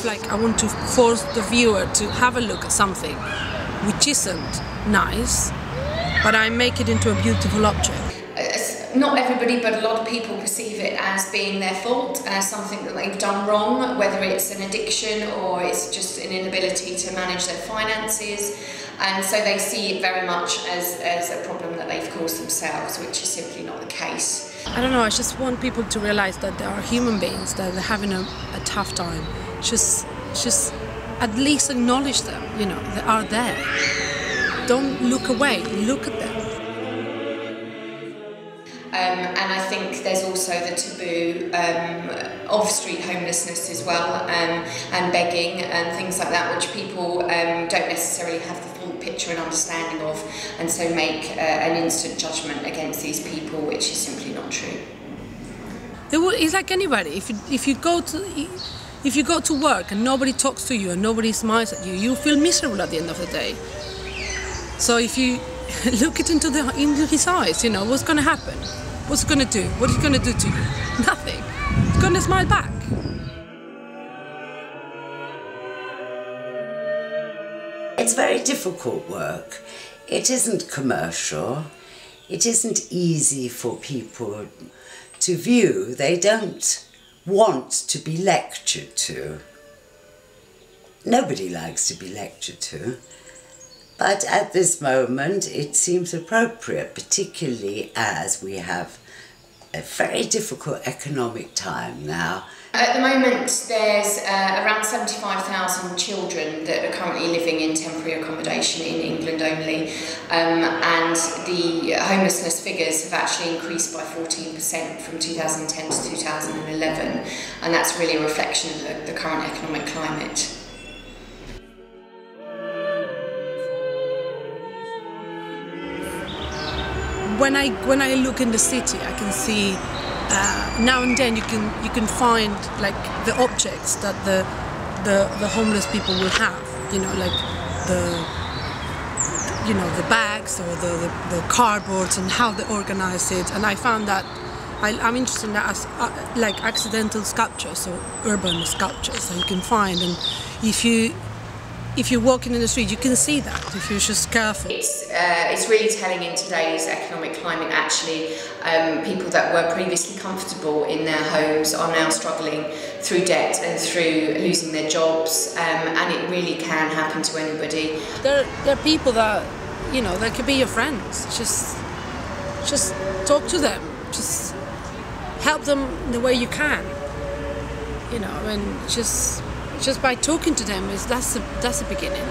if like I want to force the viewer to have a look at something which isn't nice, but I make it into a beautiful object. Not everybody, but a lot of people perceive it as being their fault, as something that they've done wrong, whether it's an addiction or it's just an inability to manage their finances, and so they see it very much as a problem that they've caused themselves, which is simply not the case. I don't know, I just want people to realise that there are human beings that are having a tough time. Just at least acknowledge them, you know, they are there. Don't look away, look at them. And I think there's also the taboo of street homelessness as well, and begging and things like that, which people don't necessarily have the full picture and understanding of, and so make an instant judgment against these people, which is simply not true. It's like anybody. If you go to work and nobody talks to you and nobody smiles at you, you feel miserable at the end of the day. So if you look it into his eyes, you know, what's going to happen? What's it going to do? What is it going to do to you? Nothing. It's going to smile back. It's very difficult work. It isn't commercial. It isn't easy for people to view. They don't want to be lectured to. Nobody likes to be lectured to. But at this moment, it seems appropriate, particularly as we have a very difficult economic time now. At the moment, there's around 75,000 children that are currently living in temporary accommodation in England only, and the homelessness figures have actually increased by 14% from 2010 to 2011, and that's really a reflection of the current economic climate. When I look in the city, I can see now and then you can find like the objects that the homeless people will have. You know, like the bags or the cardboards and how they organize it. And I found that I'm interested in that as like accidental sculptures or urban sculptures that you can find. And if you're walking in the street, you can see that if you're just careful. It's really telling in today's economic climate, actually. People that were previously comfortable in their homes are now struggling through debt and through losing their jobs, and it really can happen to anybody. There are people that, you know, that could be your friends. Just talk to them. Just help them the way you can. You know, and just by talking to them, that's the beginning.